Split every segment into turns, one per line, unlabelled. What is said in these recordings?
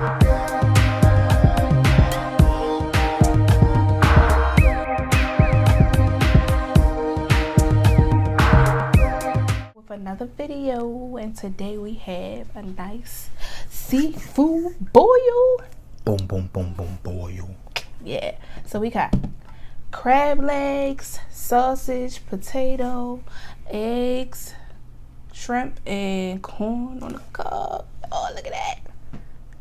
With another video, and today we have a nice seafood boil.
Boom, boom, boom, boom, boil.
Yeah, so we got crab legs, sausage, potato, eggs, shrimp, and corn on the cob. Oh, look at that.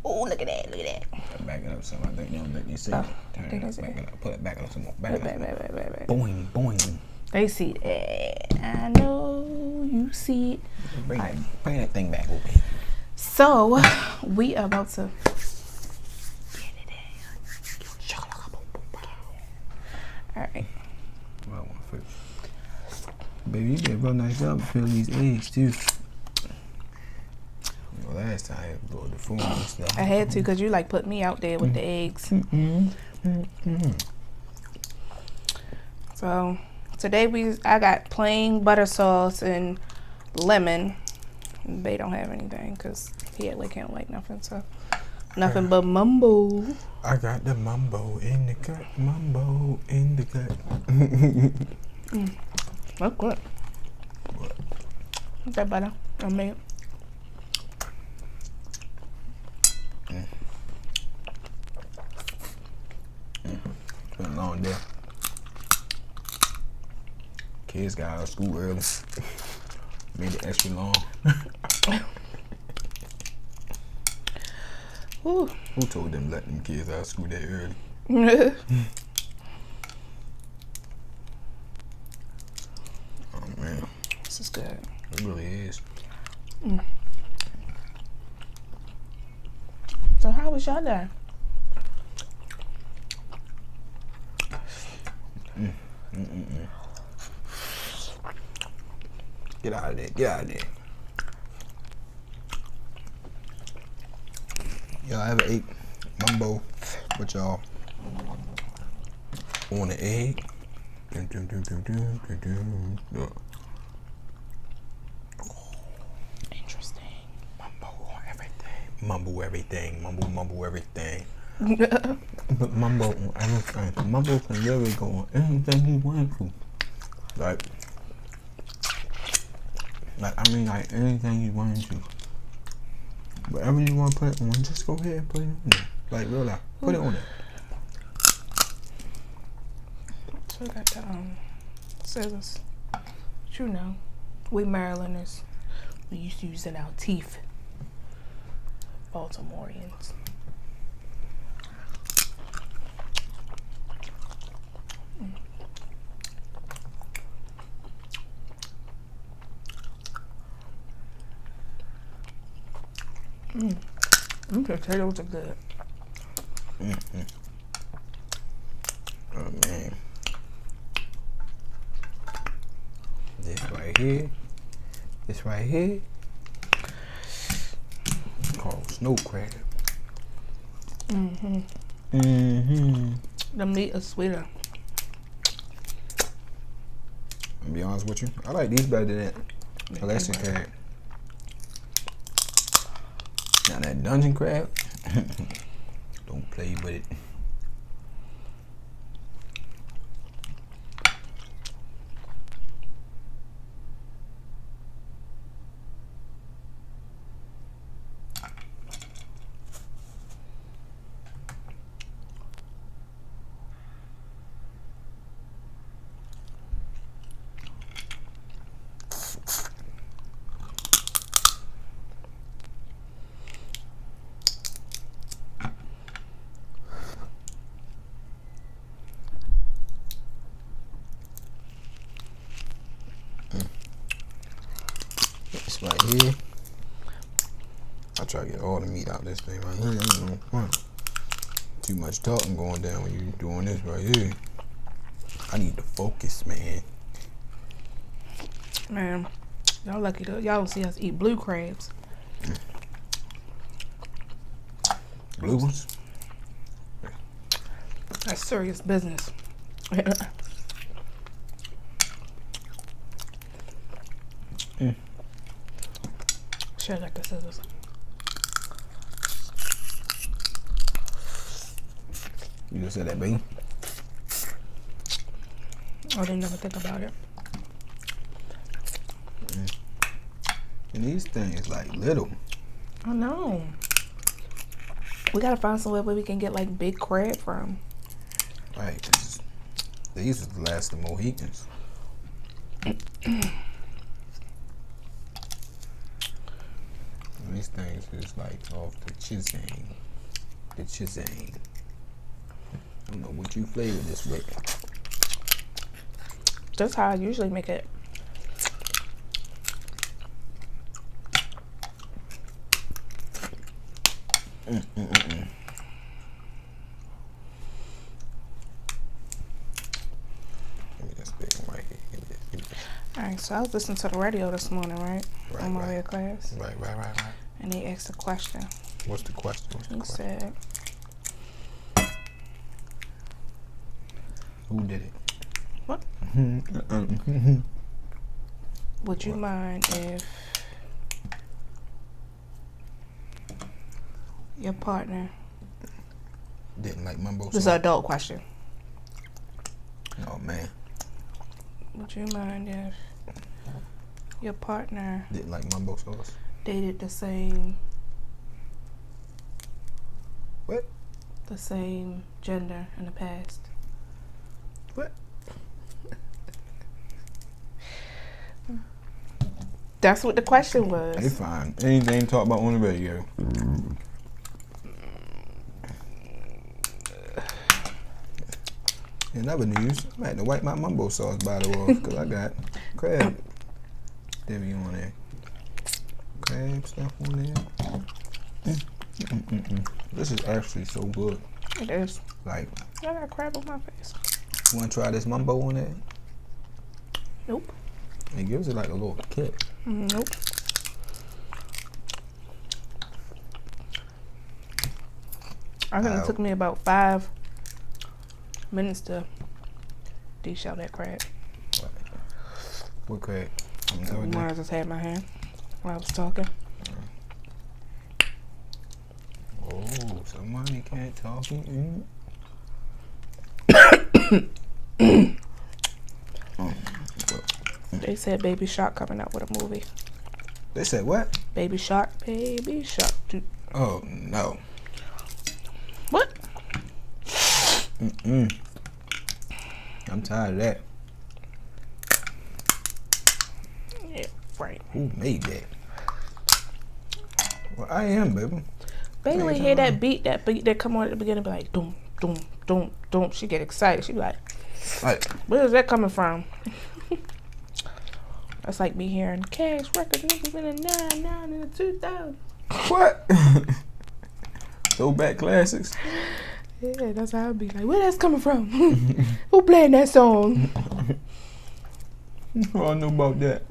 Oh, look at that, look at that.
Back it up some. I think they don't let me see.
Oh,
Turn it up, back it up. Put it back up some more.
Back.
Boing, boing.
They see that. I know you see it.
Bring that thing back over.
So, we are about to get it in. Alright.
Well, baby, you did a real nice job filling these eggs, too. Last time I brought the food and stuff.
I had to because you like put me out there with the eggs. So today I got plain butter sauce and lemon. They don't have anything because he can't like nothing. So nothing but mumbo.
I got the mumbo in the cut. Mumbo in the cut.
That's good.
What?
What's that butter? I made.
It's been a long day. Kids got out of school early. Made it extra long. Who told them let them kids out of school that early? Oh man.
This is good.
It really is.
So how was y'all day?
Get out of there. Get out of there. Y'all ever ate mumbo with y'all on the egg?
Interesting.
Mumbo on everything. Mumbo everything. Mumbo everything. But mumbo on everything. Mumbo can literally go on anything he wants to. Like I mean, like anything you want to. Whatever you want to put it on, just go ahead and put it on there. Like real life, put it on there.
So I got the scissors. But you know, we Marylanders, we used to use it our teeth. Baltimoreans. Potatoes are good.
Oh man. This right here, called snow crab.
The meat is sweeter.
I'll be honest with you, I like these better than that Alaska crab. Now that dungeon crab, don't play with it. This right here, I try to get all the meat out of this thing right here. Ain't no fun. Too much talking going down when you doing this right here. I need to focus, man.
Man, y'all lucky though. Y'all don't see us eat blue crabs.
Blue ones?
That's serious business. Sure, like the scissors.
You just said that, baby.
I didn't ever think about it.
And these things like little.
I know. We gotta find somewhere where we can get like big crab from.
Right. These is the last of the Mohicans. These things is like off the Chisane. The Chisane. I don't know what you flavor this with.
That's how I usually make it.
Give me this big one right here. Give me this.
Alright, so I was listening to the radio this morning, right?
Right,
On my way
right.
to class.
Right.
And they asked a question.
What's the question?
He said,
Who did it?
what? Would you mind if your partner...
Didn't like mumbo
This is
sauce?
an adult question.
Oh, man.
Would you mind if your partner
Didn't like mumbo sauce?
dated the same...
What?
the same gender in the past?
What?
That's what the question was.
They fine. Anything talk about on the radio. In other news, I had to wipe my mumbo sauce bottle off because I got crab Debbie on there. Crab stuff on there. This is actually so good.
It is.
Like,
I got crab on my face.
you want to try this mumbo on there?
Nope.
It gives it like a little kick.
Nope. I think it took me about 5 minutes to dish out that crab.
What crab?
When I just had my hand while I was talking.
Oh, somebody can't talk.
They said Baby Shark coming out with a movie.
They said what?
Baby Shark, Baby Shark.
Oh no.
What?
I'm tired of that.
Yeah, right.
Who made that? Well, I am, baby.
Basically, hear that beat that come on at the beginning, be like, doom, doom, doom, doom. She get excited. She be like, where is that coming from? That's like me hearing Cash Records, niggas in the 99 in the 2000.
What? Throwback classics.
Yeah, that's how I be like, where that's coming from? Who playing that song?
Oh, I know about that.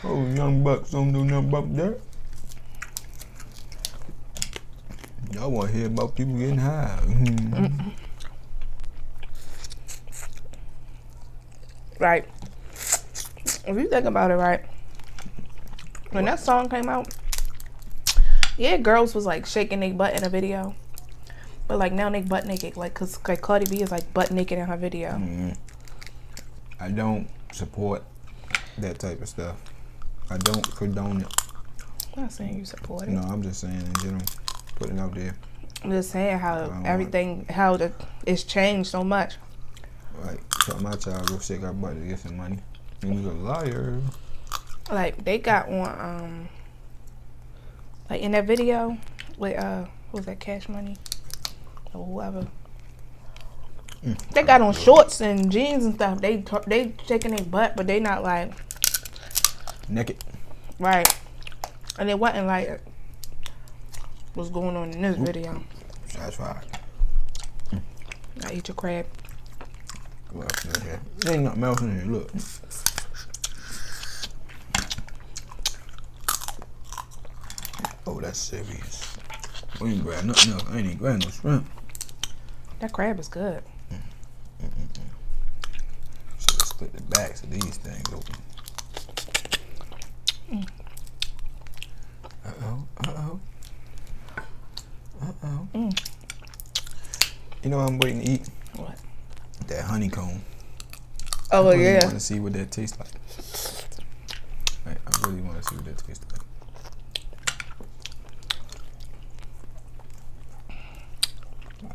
Oh, Young Bucks don't know nothing about that. Y'all want to hear about people getting high.
Right. If you think about it, right, when that song came out, yeah, girls was like shaking their butt in a video, but like now they butt naked, like, cause like Cardi B is like butt naked in her video.
I don't support that type of stuff. I don't condone it.
I'm not saying you support it.
No, I'm just saying in general, putting it out there.
I'm just saying how everything, it's changed so much.
Like, tell my child go shake her butt to get some money. And you're a liar.
Like they got on, like in that video with what was that, Cash Money or whoever. They got on shorts and jeans and stuff. They shaking their butt, but they not like
naked.
Right. And it wasn't like what's going on in this video.
That's right.
I eat your crab.
What else in here? There ain't nothing else in here. Look. Oh, that's serious. We ain't grab nothing else. I ain't even grab no shrimp.
That crab is good.
Should have split the backs of these things open. You know what I'm waiting to eat?
What?
That honeycomb.
Oh,
I really
yeah.
want to see what that tastes like. Like, I really want to see what that tastes like.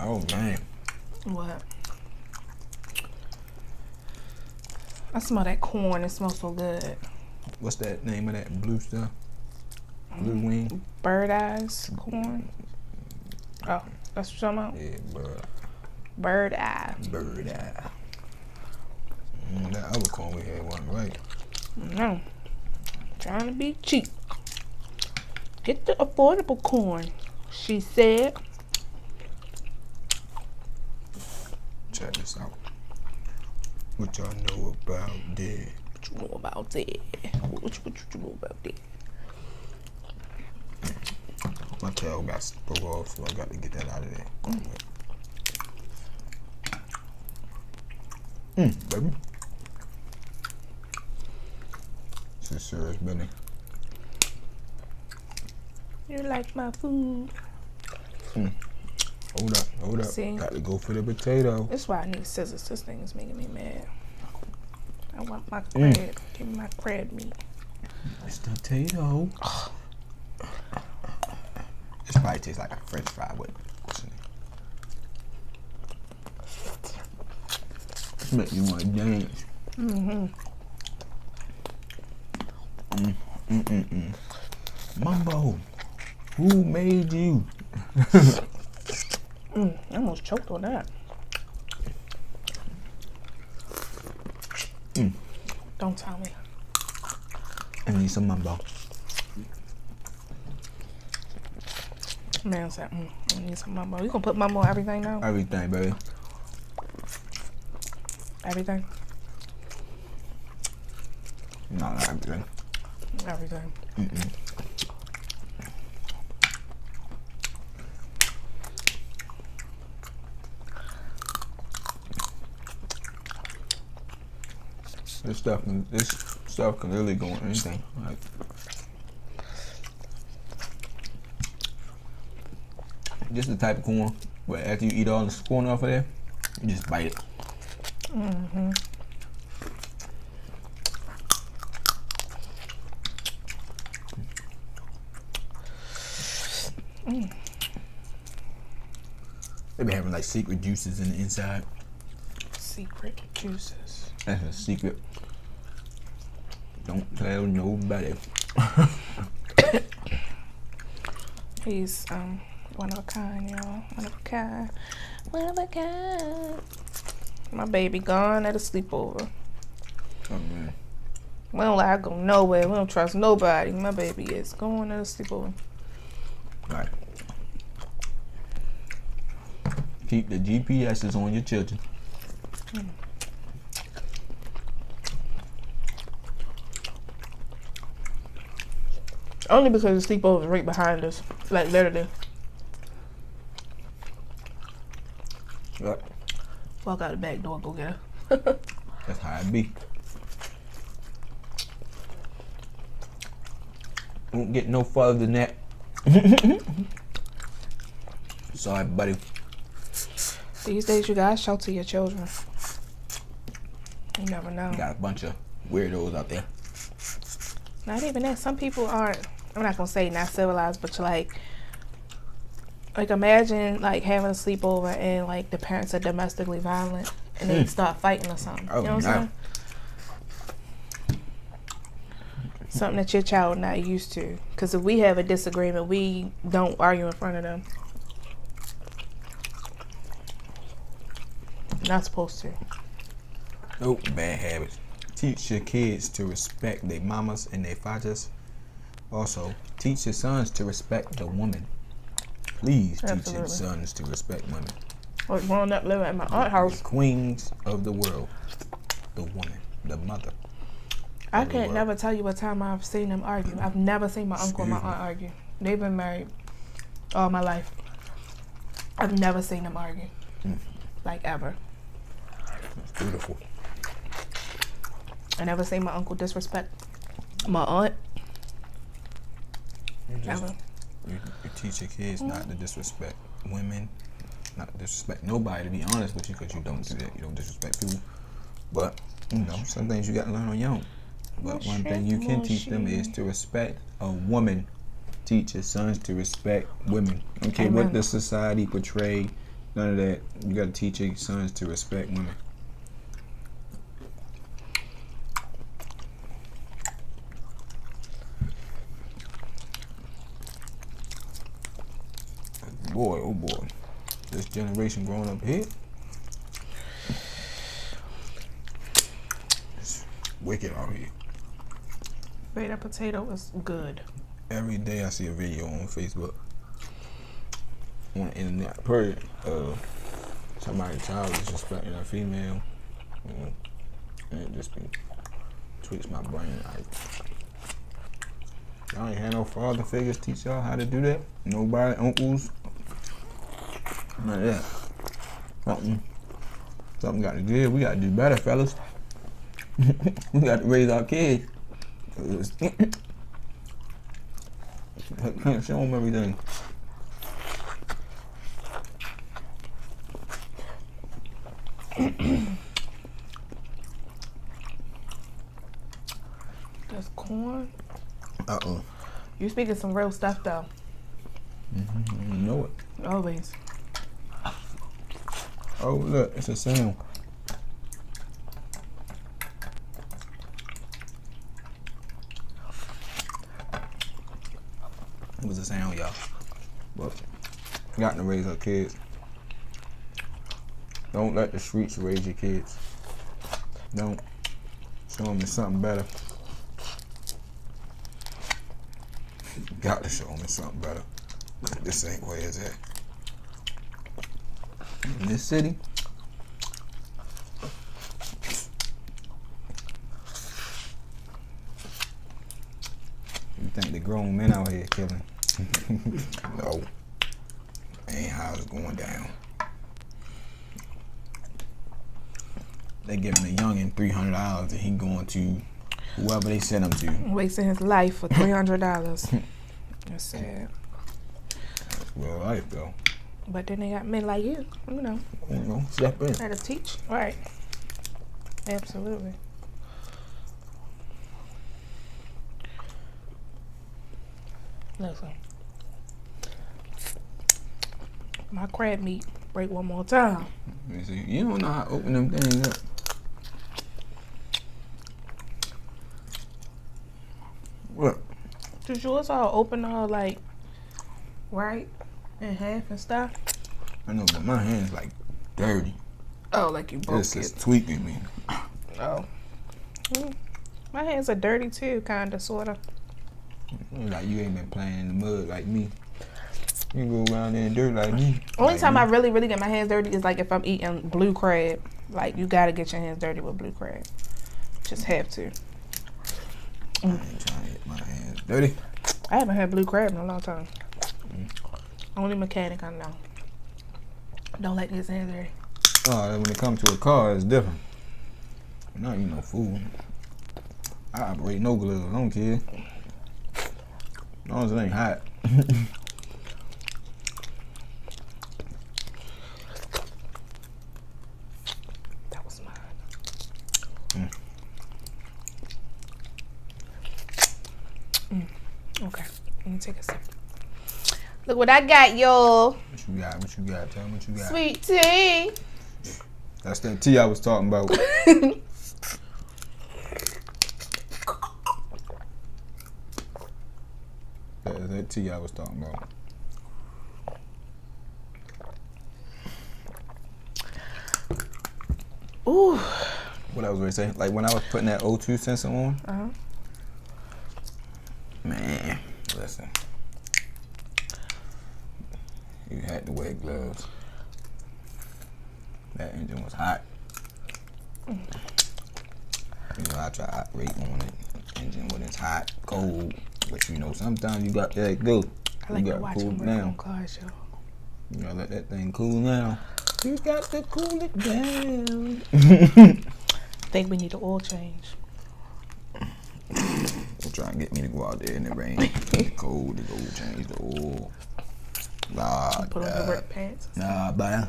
Oh, man.
What? I smell that corn. It smells so good.
What's that name of that blue stuff? Blue wing?
Bird eyes corn. Oh, that's what you're talking about?
Yeah, bird.
Bird eye.
Bird eye. That other corn we had wasn't right.
No. Trying to be cheap. Get the affordable corn, she said.
Check this out. What y'all know about that?
What you know about that? What you know about that?
My tail got broke off, so I got to get that out of there. Baby. This is serious, Benny.
You like my food?
Hold up.
See?
Got to go for the potato.
That's why I need scissors. This thing is making me mad. I want my crab. Give me my crab meat.
It's the potato. This probably tastes like a French fry with what's in it. This make you want to dance. Mumbo, who made you?
I almost choked on that. Don't tell me.
I need some mumbo.
Man said, I need some mumbo. You gonna put mumbo on everything now?
Everything, baby.
Everything?
Not everything.
Everything.
This stuff can really go on anything. Like, this is the type of corn where after you eat all the corn off of there, you just bite it. They be having like secret juices in the inside.
Secret juices.
That's a secret. Don't tell nobody.
He's one of a kind, y'all. One of a kind. One of a kind. My baby gone at a sleepover.
Oh man.
We don't let her go nowhere. We don't trust nobody. My baby is going at a sleepover.
Right. Keep the GPSs on your children.
Only because the sleepover is right behind us. Like, literally.
Right.
Walk out the back door and go get her.
That's how it be. Won't get no further than that. Sorry, buddy.
These days, you guys shelter your children. You never know.
You got a bunch of weirdos out there.
Not even that. Some people aren't, I'm not going to say not civilized, but like imagine like having a sleepover and like the parents are domestically violent and they start fighting or something.
Oh,
you know what I'm saying? Something that your child not used to. Because if we have a disagreement, we don't argue in front of them. Not supposed to.
Nope, bad habits. Teach your kids to respect their mamas and their fathers. Also, teach your sons to respect the woman. Please teach your sons to respect women.
Like growing up living at my aunt's house.
The queens of the world. The woman. The mother.
I can't never tell you what time I've seen them argue. I've never seen my uncle and my aunt argue. They've been married all my life. I've never seen them argue. Like ever.
That's beautiful.
I never seen my uncle disrespect my aunt.
You teach your kids not to disrespect women, not disrespect nobody, to be honest with you, because you don't do that. You don't disrespect people. But, you know, some things you got to learn on your own. But one thing you can teach them is to respect a woman. Teach your sons to respect women. I don't care what the society portray, none of that. You got to teach your sons to respect women. Boy, oh boy, this generation growing up here, it's wicked out here.
Wait, that potato is good.
Every day I see a video on Facebook, on the internet, period, somebody's child is disrespecting a female, and it just tweaks my brain. Y'all ain't had no father figures teach y'all how to do that? Nobody, uncles? None of that. Something got to give. We got to do better, fellas. We got to raise our kids. Show them everything.
That's corn. You speaking some real stuff though.
You know it.
Always.
Oh look, it's a sound. It was a sound, y'all. But got to raise our kids. Don't let the streets raise your kids. Don't. Show them there's something better. Got to show them there's something better. This ain't where it's at. In this city, you think the grown men out here killing? No. Ain't how it's going down. They giving a youngin' $300 and he going to whoever they send him to.
Wasting his life for $300. That's sad.
That's real life though.
But then they got men like you know.
Step in.
How to teach. Right. Absolutely. Listen. My crab meat break one more time.
You see, you don't know how to open them things up. What?
Does yours all open all like right in half and stuff?
I know, but my hand's like dirty.
Oh, like you broke
This
it.
is tweaking me.
Oh. My hands are dirty too, kinda, sorta.
Like you ain't been playing in the mud like me. You go around there in dirt like me.
Only
like
time
me.
I really, really get my hands dirty is like if I'm eating blue crab. Like you gotta get your hands dirty with blue crab. Just have to.
I ain't trying to get my hands dirty.
I haven't had blue crab in a long time. Only mechanic I know. Don't like his hands dirty.
Oh, when it comes to a car, it's different. I'm not eating no food. I operate no gloves. I don't care. As long as it ain't hot.
That was mine. Okay, let me take a sip. Look what I got, y'all.
What you got? What you got? Tell me what you got.
Sweet tea.
That's that tea I was talking about. That's that tea I was talking about.
Ooh.
What I was going to say, like when I was putting that O2 sensor on, man, listen, you had to wear gloves. That engine was hot. You know, I try to operate on it. Engine when it's hot, cold, but you know, sometimes you got that go.
I like
you
to
got
watch
to cool
them
it
work
down.
on cars, yo.
You gotta let that thing cool down. You got to cool it down.
Think we need an oil change.
They're trying to get me to go out there in the rain. It's cold to go change the oil. Nah,
Put on your work pants.
Nah, but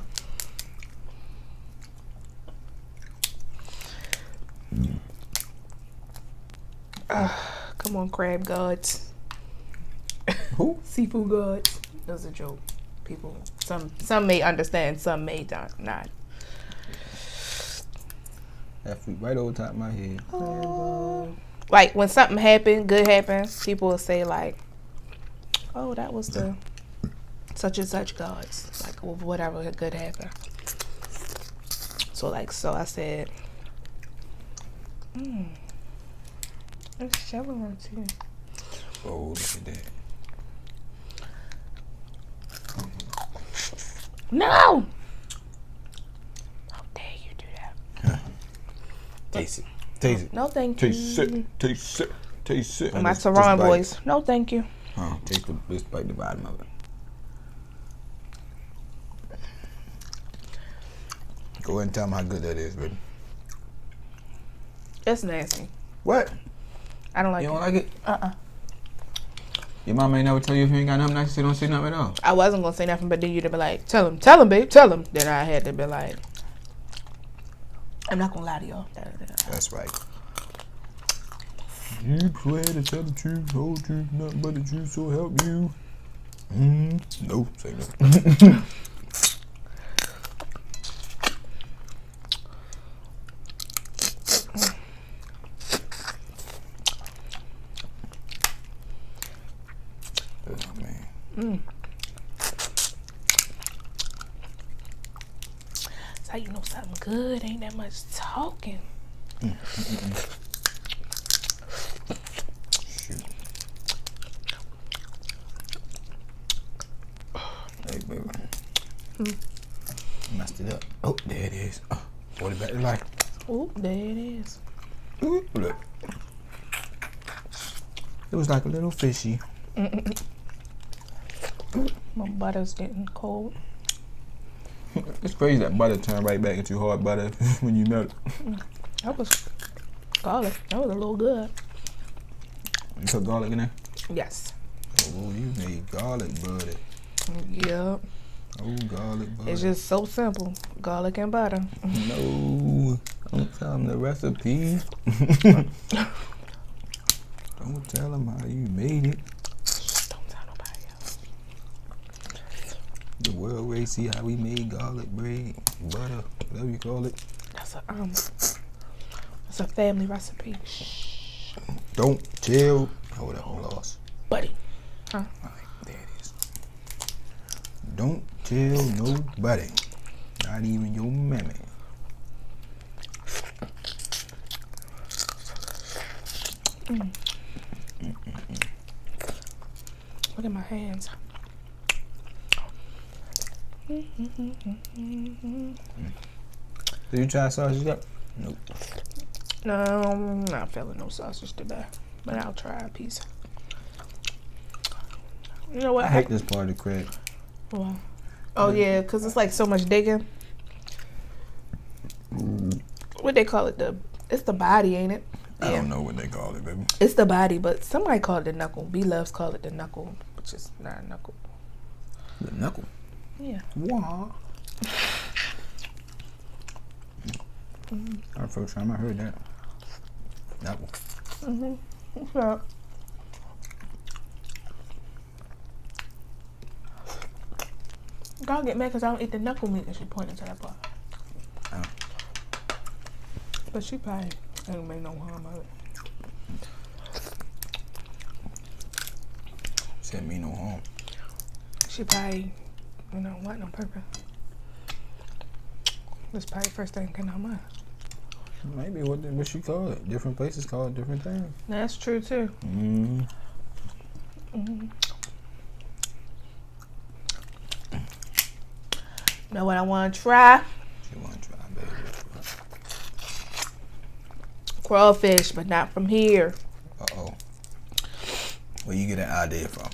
Come on, crab gods.
who?
Seafood gods. That's a joke. People, some may understand, some may not.
That flew right over top of my head.
Oh. Like when something good happens, people will say like, "Oh, that was the such and such gods." Like whatever good happened. So I said, it's shelling on too.
Oh, look at that.
No! How dare you do that?
Taste it. Taste it.
No, thank you.
Taste it. Taste it. Taste it.
My Tehran voice. No, thank you.
Taste the, just bite the bottom of it. Go ahead and tell them how good that is, baby.
It's nasty.
What?
I don't like
You
it.
don't like it?
Uh-uh.
Your mama ain't never tell you if you ain't got nothing nice to say, don't say nothing at all.
I wasn't going to say nothing, but then you'd be like, tell him, babe, tell him. Then I had to be like, I'm not going to lie to y'all.
That's right. You swear to tell the truth, whole truth, nothing but the truth, so help you. No, say no. Oh, man.
That's how you know something good. Ain't that much talking.
Shoot. Hey, baby. Messed it up. Oh, there it is. Brought it back to life.
Oop, there it is.
Ooh, look. It was like a little fishy.
My butter's getting cold.
It's crazy that butter turned right back into hard butter when you melt it.
That was garlic. That was a little good.
You put garlic in there?
Yes.
Oh, you made garlic butter.
Yep.
Oh, garlic butter.
It's just so simple. Garlic and butter.
No, don't tell them the recipe. Don't tell them how you made it.
Don't tell nobody else.
The world will see how we made garlic bread, butter, whatever you call it.
That's a family recipe. Shh.
Don't tell. Hold up, I'm lost.
Buddy. Huh?
All right, there it is. Don't tell nobody, not even your mammy.
Look at my hands.
Did you try sausage yet? Nope.
No, I'm not feeling no sausage today, but I'll try a piece. You know what?
I hate this part of the crab.
Wow. Oh yeah, cause it's like so much digging. What they call it? It's the body, ain't it?
I don't know what they call it, baby.
It's the body, but somebody call it the knuckle. B Loves call it the knuckle, which is not a knuckle.
The knuckle.
Yeah.
Wow. Our first time I heard that. Knuckle.
So, God get mad because I don't eat the knuckle meat, and she pointed to that part.
Oh.
But she probably ain't make no harm of it.
Said me no harm.
She probably, wasn't on purpose. That's probably the first thing that came out of mind.
Maybe what she call it. Different places call it different things.
That's true too. Know what I want to try?
She want to try, baby.
Crawfish, but not from here.
Uh-oh. Where you get that idea from?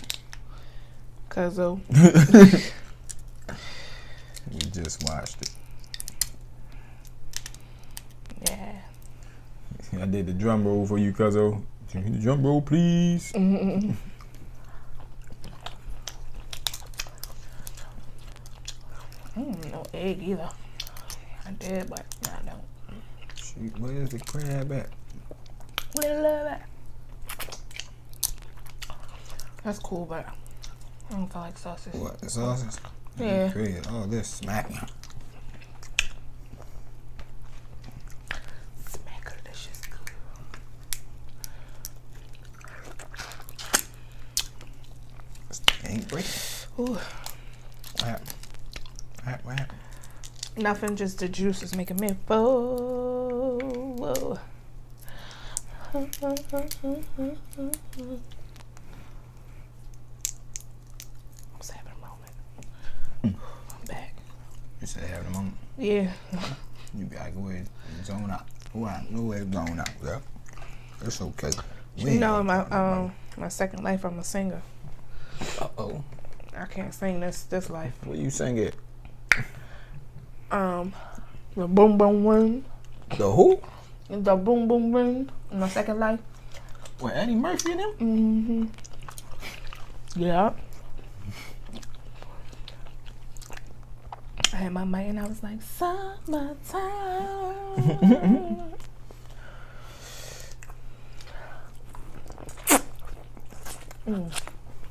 Cuzzo.
We just watched it.
Yeah.
I did the drum roll for you, cuzzo. Give me the drum roll, please.
No egg either. I did, but no, I don't.
Shoot, where's the crab at?
Where the love at? That's cool, but I don't feel like sausage.
What, the sausage?
Yeah.
Crazy. Oh, this smacking.
Smacker, that shit's good.
Ain't breaking.
Ooh.
What happened? What happened?
Nothing, just the juice is making me full. Whoa. I'm just having a moment. I'm back.
You said having a moment.
Yeah.
You gotta go ahead and zone out. Go out. No way to zone out, bro. It's okay.
You know, my second life, I'm a singer.
Uh-oh.
I can't sing this life.
What you sing it?
The boom boom boom.
The who?
The boom boom boom. In my second life.
What, Eddie Murphy and them?
Mm-hmm. Yeah. I had my mic and I was like, summertime.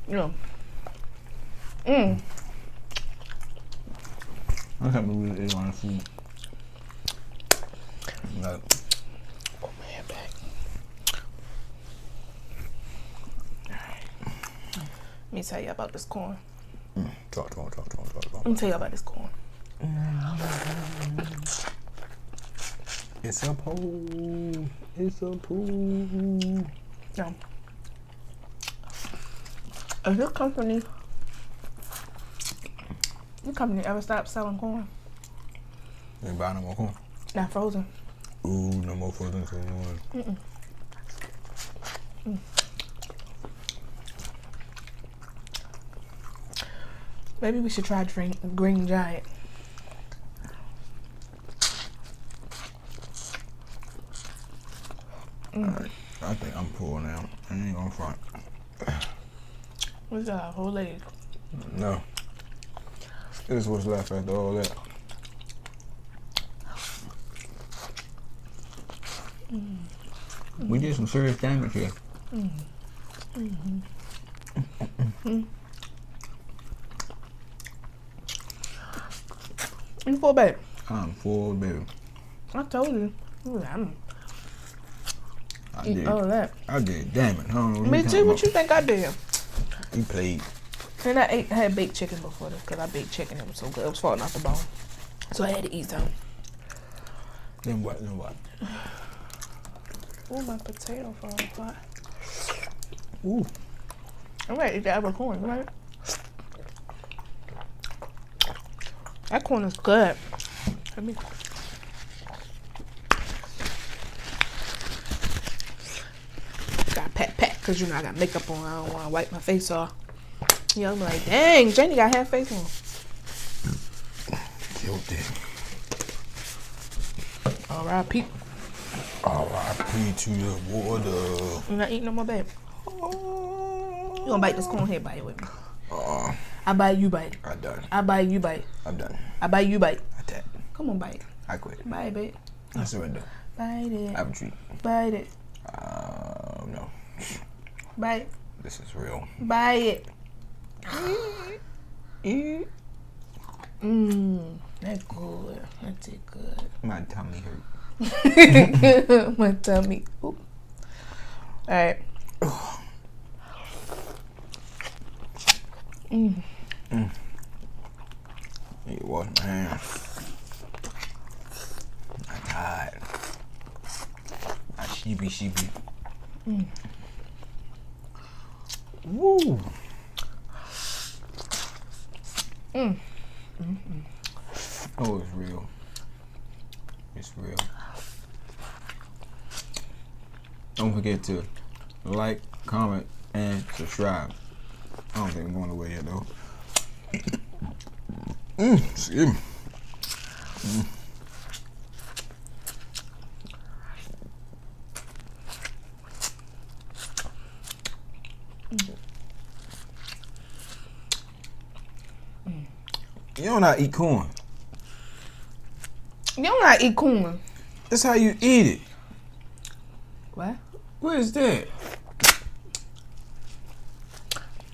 Yeah.
I can't believe it on the food. No.
Oh, my head back. Let me tell you about this corn.
Talk.
Let me tell you about this corn.
It's a pool. It's a pool.
No. If your company ever stopped selling corn?
You ain't buy no more corn?
Not frozen.
Ooh, no more frozen corn.
Maybe we should try Green Giant.
Alright, I think I'm full now. I ain't gonna front.
We got a whole leg.
No. This is what's left after all that. We did some serious damage here.
You full, babe?
I'm full, baby.
I told you.
I
Eat
did.
all of that.
I did. Damn it. I don't know
Me too. What you think I did?
You played.
And I had baked chicken before this because I baked chicken. It was so good. It was falling off the bone. So I had to eat some.
Then what?
Ooh, my potato falling apart.
Ooh.
I'm ready to eat the other corn, right? That corn is good. Let me. Got pat because you know I got makeup on. I don't want to wipe my face off. Yeah, I'm like, dang, Jenny got half face on.
Guilty.
R.I.P.
R.I.P. to the water.
You not eating no more, babe? You gonna bite this corn here? Bite it with me. I buy you bite.
I done.
I buy you bite.
I'm done.
I buy you bite.
I tap.
Come on, bite.
I quit.
Bite it, babe.
I surrender.
Bite it.
I have a treat.
Bite it.
No.
Bite.
This is real.
Bite it. That's good. That's it good.
My tummy hurt.
My tummy. Oop. All right.
Need to wash my hands. I'm tired. I'm sheepy. Woo. Oh, it's real. It's real. Don't forget to like, comment, and subscribe. I don't think I'm going away yet, though. Excuse me. You don't not eat corn.
You don't not eat corn.
That's how you eat it.
What?
What is that?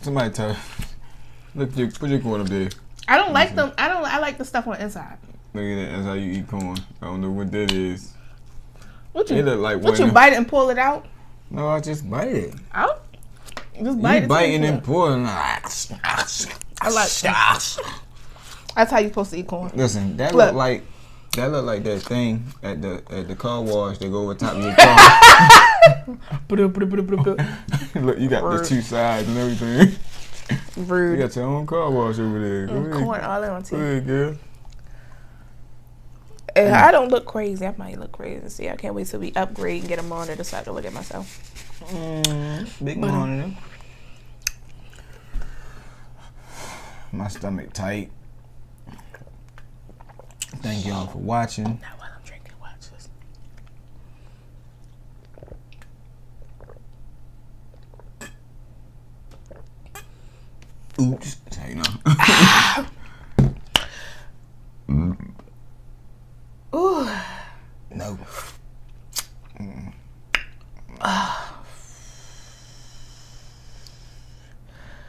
Somebody tell. Look, put your corn up there.
I don't like them. I like the stuff on the inside.
Look at that. That's how you eat corn. I don't know what that is.
What you?
It look like
what you bite it and pull it out?
No, I just bite it.
Out? Just bite
you
it.
Biting and pulling.
I like that. That's how you supposed to eat corn.
Listen, that look like that thing at the car wash that go over top of your car. Look, you got the two sides and everything.
Rude.
You got your own car wash over there. Go ahead.
Corn all in on
Go ahead, girl.
And I don't look crazy. I might look crazy. See, I can't wait till we upgrade and get a monitor so I can look at myself.
Big monitor. My stomach tight. Thank y'all for watching.
Now while I'm drinking, watch this.
Oops. That's how you know.
Ooh.
No.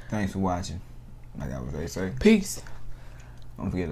Thanks for watching. Like I was ready to say.
Peace.
Don't forget to